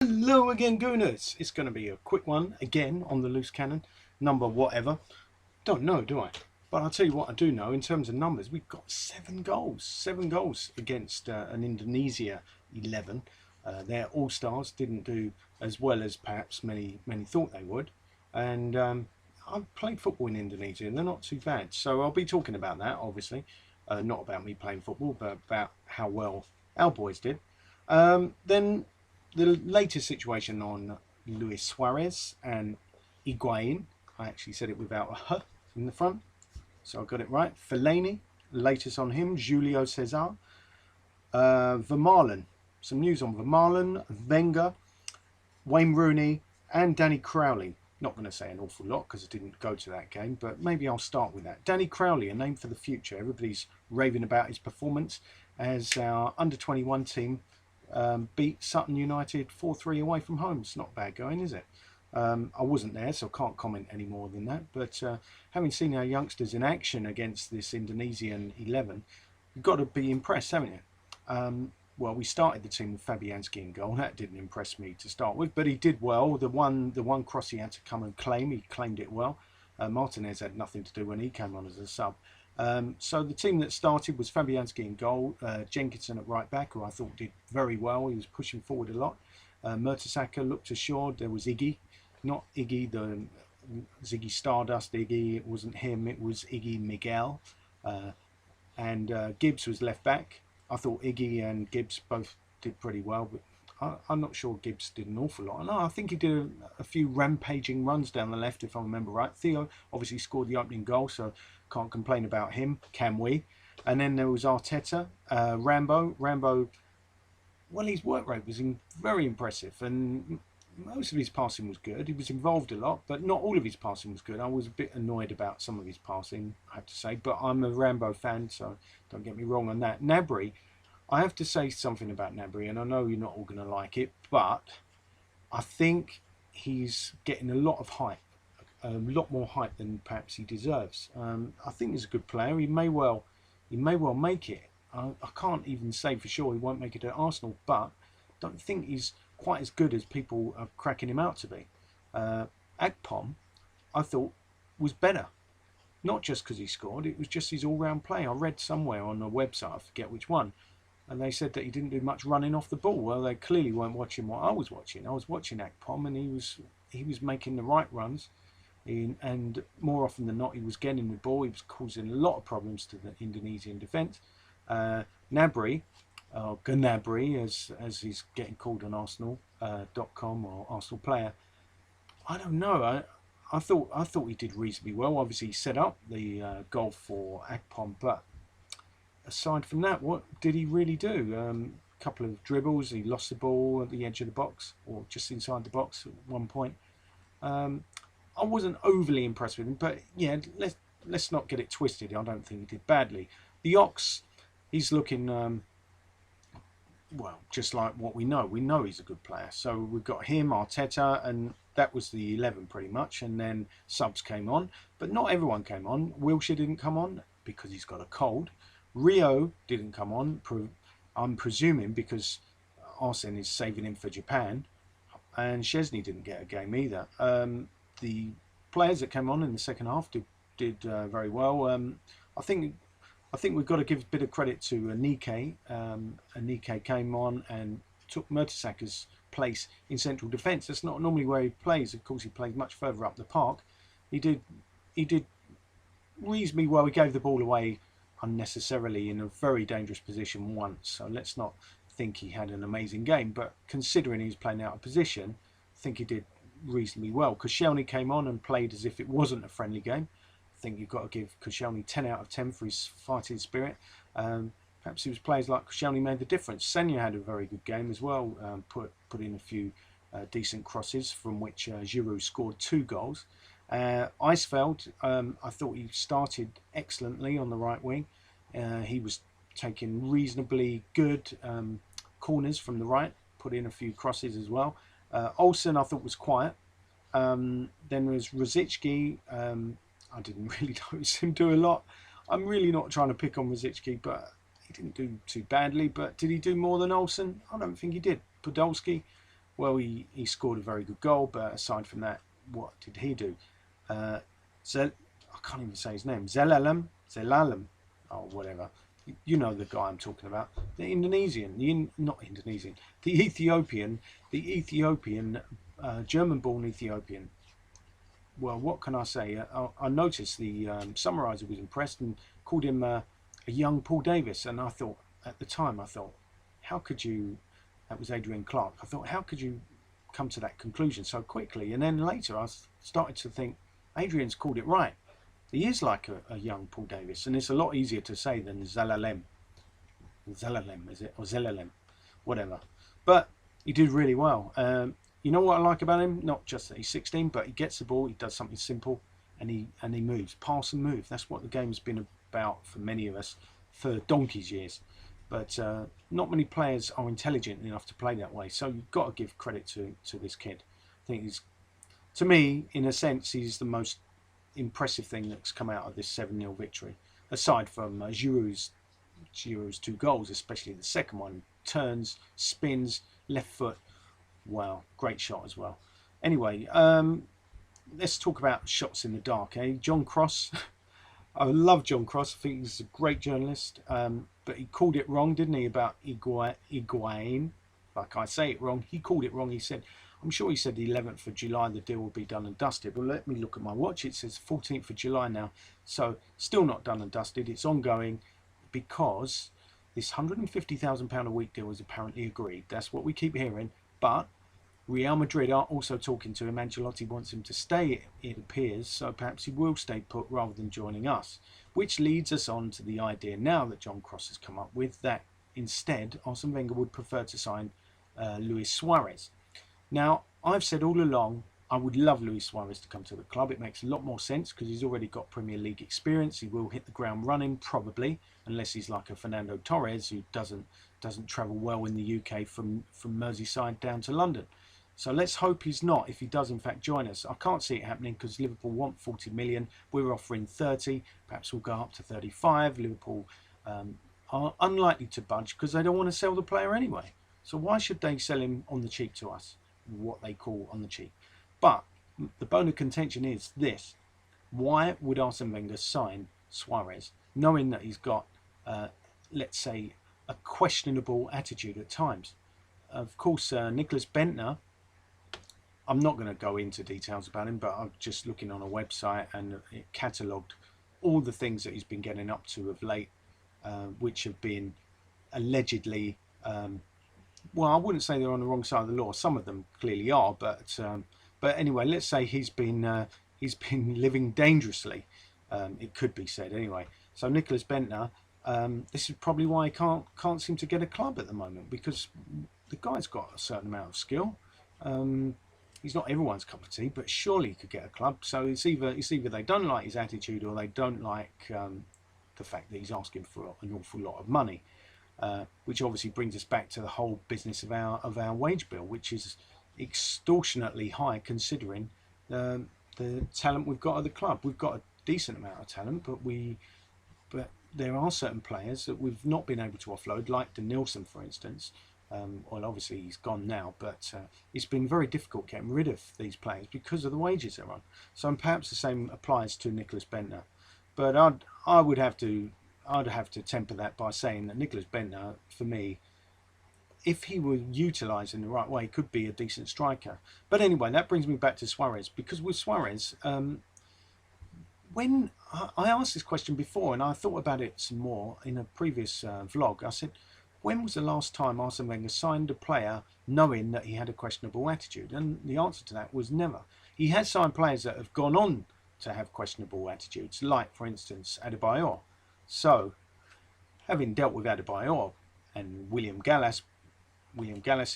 Hello again, Gooners. It's going to be a quick one again on the loose cannon number whatever. Don't know, do I? But I'll tell you what I do know in terms of numbers. We've got 7 goals against an Indonesia 11. Their all-stars didn't do as well as perhaps many thought they would, and I've played football in Indonesia and they're not too bad. So I'll be talking about that, obviously, not about me playing football, but about how well our boys did. Then the latest situation on Luis Suarez and Higuain. I actually said it without a H in the front, so I got it right. Fellaini, latest on him. Julio Cesar. Vermaelen. Some news on Vermaelen, Wenger, Wayne Rooney, and Danny Crowley. Not going to say an awful lot because I didn't go to that game, but maybe I'll start with that. Danny Crowley, a name for the future. Everybody's raving about his performance as our under-21 team beat Sutton United 4-3 away from home. It's not bad going, is it? I wasn't there, so I can't comment any more than that. But having seen our youngsters in action against this Indonesian 11, you've got to be impressed, haven't you? Well, we started the team with Fabianski in goal. That didn't impress me to start with, but he did well. The one cross he had to come and claim, he claimed it well. Martinez had nothing to do when he came on as a sub. So the team that started was Fabianski in goal, Jenkinson at right back, who I thought did very well. He was pushing forward a lot. Mertesacker looked assured. There was Iggy, not Iggy, the Ziggy Stardust Iggy. It wasn't him. It was Iggy Miguel. And Gibbs was left back. I thought Iggy and Gibbs both did pretty well, but I'm not sure Gibbs did an awful lot. No, I think he did a few rampaging runs down the left, if I remember right. Theo obviously scored the opening goal, so can't complain about him, can we? And then there was Arteta, Rambo. Well, his work rate was very impressive, and most of his passing was good. He was involved a lot, but not all of his passing was good. I was a bit annoyed about some of his passing, I have to say, but I'm a Rambo fan, so don't get me wrong on that. Gnabry, I have to say something about Gnabry, and I know you're not all going to like it, but I think he's getting a lot of hype, a lot more hype than perhaps he deserves. I think he's a good player. He may well make it. I can't even say for sure he won't make it at Arsenal, but don't think he's quite as good as people are cracking him out to be. Akpom, I thought, was better. Not just because he scored, it was just his all-round play. I read somewhere on a website, I forget which one, and they said that he didn't do much running off the ball. Well, they clearly weren't watching what I was watching. I was watching Akpom, and he was making the right runs, and more often than not, he was getting the ball. He was causing a lot of problems to the Indonesian defence. Gnabry, Gnabry, as he's getting called on Arsenal.com or Arsenal player. I don't know. I thought he did reasonably well. Obviously, he set up the goal for Akpom, but aside from that, what did he really do? A couple of dribbles. He lost the ball at the edge of the box, or just inside the box at one point. I wasn't overly impressed with him, but yeah, let's not get it twisted. I don't think he did badly. The Ox, he's looking well, just like what we know. We know he's a good player. So we've got him, Arteta, and that was the 11 pretty much. And then subs came on, but not everyone came on. Wilshere didn't come on because he's got a cold. Rio didn't come on, I'm presuming because Arsene is saving him for Japan. And Szczesny didn't get a game either. The players that came on in the second half did very well. I think we've got to give a bit of credit to Anike. Anike came on and took Mertesacker's place in central defence. That's not normally where he plays. Of course, he plays much further up the park. He did reasonably well. He gave the ball away unnecessarily in a very dangerous position once. So let's not think he had an amazing game. But considering he was playing out of position, I think he did reasonably well. Koscielny came on and played as if it wasn't a friendly game. I think you've got to give Koscielny 10 out of 10 for his fighting spirit. Perhaps it was players like Koscielny made the difference. Senya had a very good game as well. Put in a few decent crosses from which Giroud scored 2 goals. Eisfeld, I thought he started excellently on the right wing. He was taking reasonably good corners from the right, put in a few crosses as well. Olsen I thought was quiet. Then there was Rosicky. I didn't really notice him do a lot. I'm really not trying to pick on Rosicky, but he didn't do too badly. But did he do more than Olsen? I don't think he did. Podolski, Well, he scored a very good goal, but aside from that, what did he do? Uh, I can't even say his name. Zelalem, or whatever. You know the guy I'm talking about. The Indonesian, not Indonesian, the Ethiopian, German-born Ethiopian. Well, what can I say? I noticed the summariser was impressed and called him a young Paul Davis, and I thought at the time, how could you? That was Adrian Clark. I thought, how could you come to that conclusion so quickly? And then later, I started to think, Adrian's called it right. He is like a young Paul Davis, and it's a lot easier to say than Zelalem. Zelalem, is it? Or Zelalem, whatever. But he did really well. You know what I like about him? Not just that he's 16, but he gets the ball, he does something simple, and he moves. Pass and move. That's what the game's been about for many of us for donkey's years. But not many players are intelligent enough to play that way. So you've got to give credit to this kid. I think he's, to me, in a sense, he's the most impressive thing that's come out of this 7-0 victory. Aside from Giroud's 2 goals, especially the second one. Turns, spins, left foot. Wow, great shot as well. Anyway, let's talk about shots in the dark. John Cross. I love John Cross. I think he's a great journalist. But he called it wrong, didn't he, about Higuain? Like I say it wrong. He called it wrong. He said, I'm sure he said the 11th of July the deal will be done and dusted. But let me look at my watch. It says 14th of July now. So still not done and dusted. It's ongoing because this £150,000 a week deal is apparently agreed. That's what we keep hearing. But Real Madrid are also talking to him. Ancelotti wants him to stay, it appears, so perhaps he will stay put rather than joining us. Which leads us on to the idea now that John Cross has come up with, that instead Arsene Wenger would prefer to sign Luis Suarez. Now, I've said all along I would love Luis Suarez to come to the club. It makes a lot more sense because he's already got Premier League experience. He will hit the ground running, probably, unless he's like a Fernando Torres who doesn't travel well in the UK from Merseyside down to London. So let's hope he's not, if he does in fact join us. I can't see it happening because Liverpool want 40 million. We're offering 30. Perhaps we'll go up to 35. Liverpool are unlikely to budge because they don't want to sell the player anyway. So why should they sell him on the cheap to us? What they call on the cheap. But the bone of contention is this. Why would Arsene Wenger sign Suarez, knowing that he's got, let's say, a questionable attitude at times? Of course, Nicholas Bentner, I'm not going to go into details about him, but I'm just looking on a website and it catalogued all the things that he's been getting up to of late, which have been allegedly, well, I wouldn't say they're on the wrong side of the law. Some of them clearly are, but anyway, let's say he's been living dangerously. It could be said anyway. So Nicholas Bentner, this is probably why he can't seem to get a club at the moment, because the guy's got a certain amount of skill. He's not everyone's cup of tea, but surely he could get a club. So it's either they don't like his attitude or they don't like the fact that he's asking for an awful lot of money, which obviously brings us back to the whole business of our wage bill, which is extortionately high considering the talent we've got at the club. We've got a decent amount of talent, but there are certain players that we've not been able to offload, like Denilson, for instance. Well, obviously he's gone now, but it's been very difficult getting rid of these players because of the wages they're on. So perhaps the same applies to Nicholas Bentner. But I'd have to temper that by saying that Nicholas Bentner, for me, if he were utilised in the right way, could be a decent striker. But anyway, that brings me back to Suarez, because with Suarez, when I asked this question before, and I thought about it some more in a previous vlog, I said, when was the last time Arsene Wenger signed a player knowing that he had a questionable attitude? And the answer to that was never. He has signed players that have gone on to have questionable attitudes, like, for instance, Adebayor. So, having dealt with Adebayor and William Gallas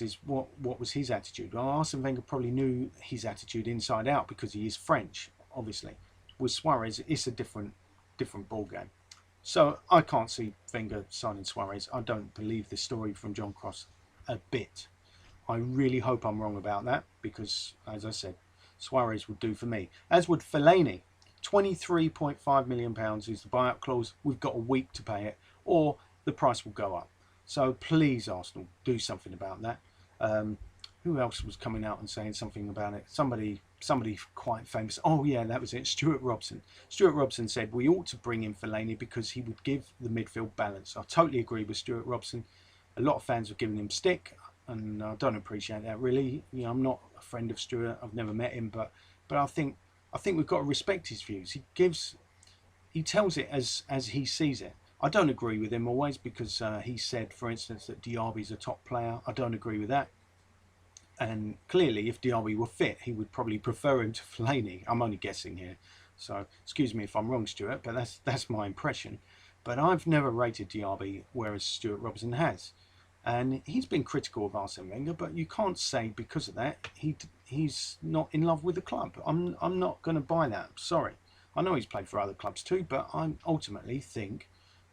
is what was his attitude? Well, Arsene Wenger probably knew his attitude inside out because he is French, obviously. With Suarez, it's a different ball game. So I can't see Wenger signing Suarez. I don't believe this story from John Cross a bit. I really hope I'm wrong about that because, as I said, Suarez would do for me. As would Fellaini. £23.5 million is the buyout clause. We've got a week to pay it, or the price will go up. So please, Arsenal, do something about that. who else was coming out and saying something about it? Somebody quite famous. Oh yeah, that was it. Stuart Robson. Stuart Robson said we ought to bring in Fellaini because he would give the midfield balance. I totally agree with Stuart Robson. A lot of fans were giving him stick, and I don't appreciate that really. You know, I'm not a friend of Stuart. I've never met him, but I think we've got to respect his views. He tells it as he sees it. I don't agree with him always because he said, for instance, that Diaby's a top player. I don't agree with that. And clearly, if Diaby were fit, he would probably prefer him to Fellaini. I'm only guessing here, so excuse me if I'm wrong, Stuart, but that's my impression. But I've never rated Diaby, whereas Stuart Robson has. And he's been critical of Arsene Wenger, but you can't say because of that he's not in love with the club. I'm not going to buy that. Sorry. I know he's played for other clubs too, but I ultimately think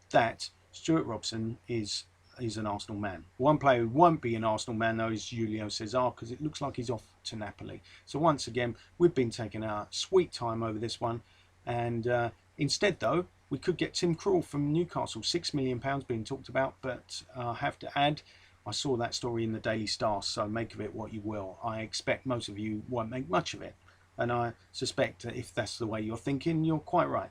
that Stuart Robson is an Arsenal man. One player who won't be an Arsenal man though is Julio Cesar, because it looks like he's off to Napoli. So once again, we've been taking our sweet time over this one, and instead though, we could get Tim Krul from Newcastle. £6 million being talked about, but I have to add, I saw that story in the Daily Star, so make of it what you will. I expect most of you won't make much of it, and I suspect that if that's the way you're thinking, you're quite right.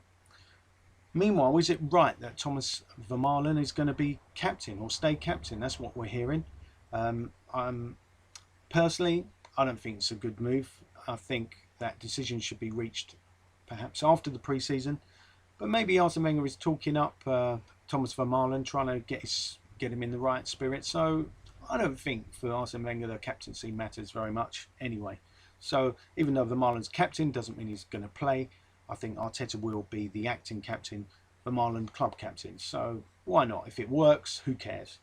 Meanwhile, is it right that Thomas Vermaelen is going to be captain or stay captain? That's what we're hearing. Personally, I don't think it's a good move. I think that decision should be reached perhaps after the pre-season. But maybe Arsene Wenger is talking up Thomas Vermaelen, trying to get him in the right spirit. So I don't think for Arsene Wenger the captaincy matters very much anyway. So even though Vermaelen's captain, doesn't mean he's going to play. I think Arteta will be the acting captain, Vermaelen club captain. So why not? If it works, who cares?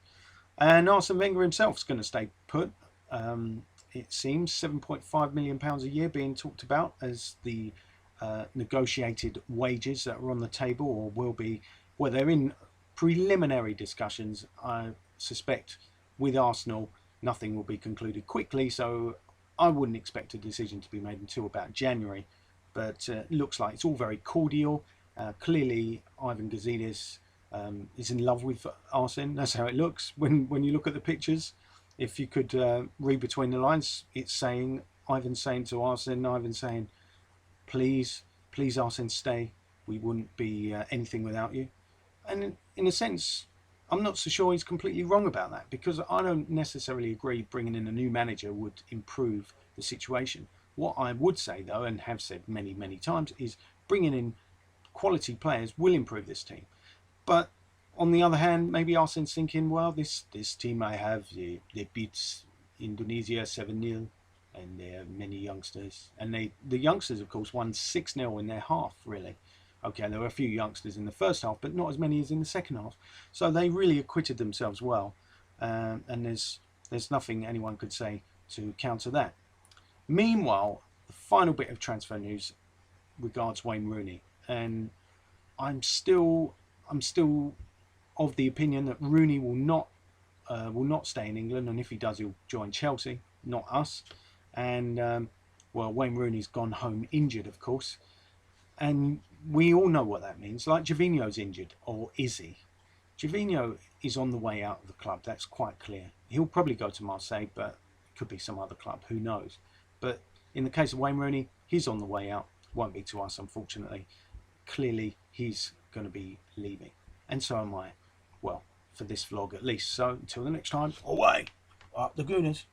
And Arsene Wenger himself is going to stay put. It seems £7.5 million a year being talked about as the negotiated wages that are on the table, or will be. Well, they're in preliminary discussions. I suspect with Arsenal, nothing will be concluded quickly. So I wouldn't expect a decision to be made until about January. But it looks like it's all very cordial. Clearly, Ivan Gazidis is in love with Arsene. That's how it looks when you look at the pictures. If you could read between the lines, it's saying Ivan's saying to Arsene, Ivan saying, please Arsene, stay. We wouldn't be anything without you. And in a sense, I'm not so sure he's completely wrong about that, because I don't necessarily agree bringing in a new manager would improve the situation. What I would say though, and have said many times, is bringing in quality players will improve this team. But on the other hand, maybe Arsene's thinking, well, this team I have, they beat Indonesia 7-0, and they have many youngsters. And the youngsters, of course, won 6-0 in their half, really. Okay, there were a few youngsters in the first half, but not as many as in the second half. So they really acquitted themselves well. And there's nothing anyone could say to counter that. Meanwhile, the final bit of transfer news regards Wayne Rooney, and I'm still of the opinion that Rooney will not stay in England, and if he does, he'll join Chelsea, not us. And well, Wayne Rooney's gone home injured, of course, and we all know what that means. Like Gervinho's injured, or is he? Gervinho is on the way out of the club. That's quite clear. He'll probably go to Marseille, but it could be some other club. Who knows? But in the case of Wayne Rooney, he's on the way out. Won't be to us, unfortunately. Clearly, he's going to be leaving. And so am I. Well, for this vlog at least. So until the next time, away. Up the Gooners.